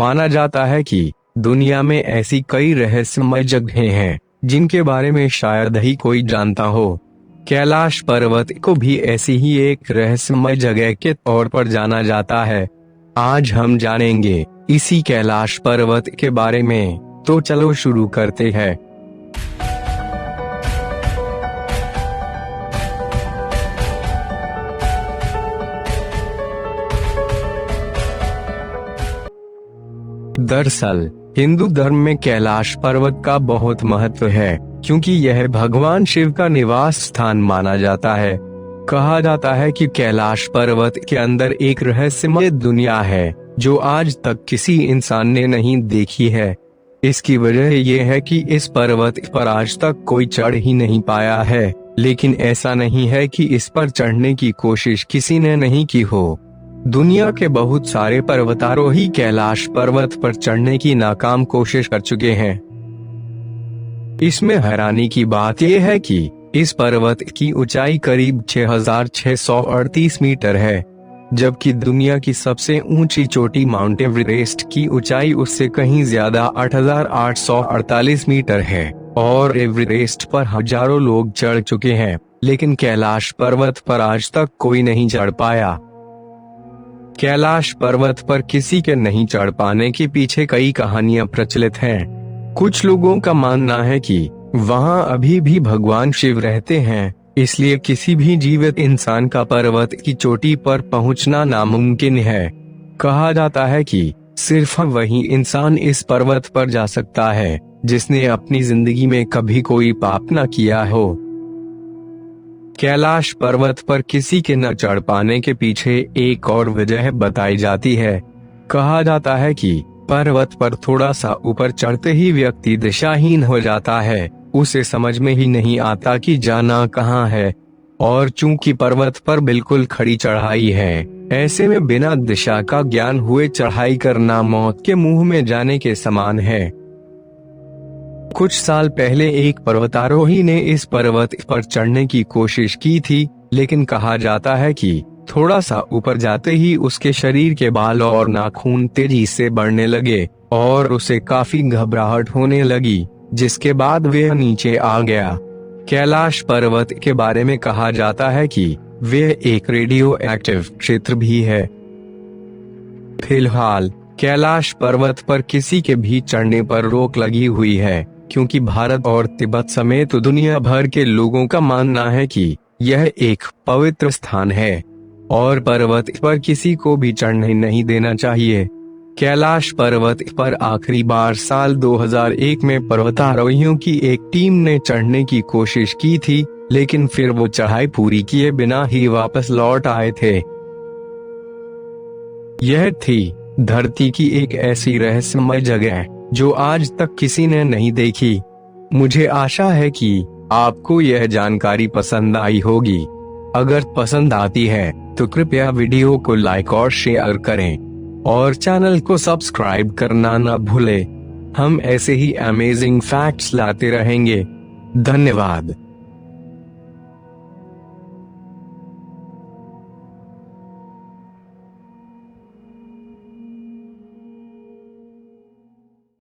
माना जाता है कि दुनिया में ऐसी कई रहस्यमय जगहें हैं जिनके बारे में शायद ही कोई जानता हो। कैलाश पर्वत को भी ऐसी ही एक रहस्यमय जगह के तौर पर जाना जाता है। आज हम जानेंगे इसी कैलाश पर्वत के बारे में, तो चलो शुरू करते हैं। दरअसल हिंदू धर्म में कैलाश पर्वत का बहुत महत्व है, क्योंकि यह भगवान शिव का निवास स्थान माना जाता है। कहा जाता है कि कैलाश पर्वत के अंदर एक रहस्यमय दुनिया है जो आज तक किसी इंसान ने नहीं देखी है। इसकी वजह यह है कि इस पर्वत पर आज तक कोई चढ़ ही नहीं पाया है, लेकिन ऐसा नहीं है कि इस पर चढ़ने की कोशिश किसी ने नहीं की हो। दुनिया के बहुत सारे पर्वतारोही कैलाश पर्वत पर चढ़ने की नाकाम कोशिश कर चुके हैं। इसमें हैरानी की बात यह है कि इस पर्वत की ऊंचाई करीब 6,638 मीटर है, जबकि दुनिया की सबसे ऊंची चोटी माउंट एवरेस्ट की ऊंचाई उससे कहीं ज्यादा 8,848 मीटर है और एवरेस्ट पर हजारों लोग चढ़ चुके हैं, लेकिन कैलाश पर्वत पर आज तक कोई नहीं चढ़ पाया। कैलाश पर्वत पर किसी के नहीं चढ़ पाने के पीछे कई कहानियां प्रचलित हैं। कुछ लोगों का मानना है कि वहां अभी भी भगवान शिव रहते हैं, इसलिए किसी भी जीवित इंसान का पर्वत की चोटी पर पहुंचना नामुमकिन है। कहा जाता है कि सिर्फ वही इंसान इस पर्वत पर जा सकता है जिसने अपनी जिंदगी में कभी कोई पाप न किया हो। कैलाश पर्वत पर किसी के न चढ़ पाने के पीछे एक और वजह बताई जाती है। कहा जाता है कि पर्वत पर थोड़ा सा ऊपर चढ़ते ही व्यक्ति दिशाहीन हो जाता है, उसे समझ में ही नहीं आता कि जाना कहाँ है। और चूंकि पर्वत पर बिल्कुल खड़ी चढ़ाई है, ऐसे में बिना दिशा का ज्ञान हुए चढ़ाई करना मौत के मुंह में जाने के समान है। कुछ साल पहले एक पर्वतारोही ने इस पर्वत पर चढ़ने की कोशिश की थी, लेकिन कहा जाता है कि थोड़ा सा ऊपर जाते ही उसके शरीर के बाल और नाखून तेजी से बढ़ने लगे और उसे काफी घबराहट होने लगी, जिसके बाद वह नीचे आ गया। कैलाश पर्वत के बारे में कहा जाता है कि वह एक रेडियो एक्टिव क्षेत्र भी है। फिलहाल कैलाश पर्वत पर किसी के भी चढ़ने पर रोक लगी हुई है, क्योंकि भारत और तिब्बत समेत दुनिया भर के लोगों का मानना है कि यह एक पवित्र स्थान है और पर्वत पर किसी को भी चढ़ने नहीं देना चाहिए। कैलाश पर्वत पर आखिरी बार साल 2001 में पर्वतारोहियों की एक टीम ने चढ़ने की कोशिश की थी, लेकिन फिर वो चढ़ाई पूरी किए बिना ही वापस लौट आए थे। यह थी धरती की एक ऐसी रहस्यमय जगह जो आज तक किसी ने नहीं देखी। मुझे आशा है कि आपको यह जानकारी पसंद आई होगी। अगर पसंद आती है तो कृपया वीडियो को लाइक और शेयर करें और चैनल को सब्सक्राइब करना न भूलें। हम ऐसे ही अमेजिंग फैक्ट्स लाते रहेंगे। धन्यवाद।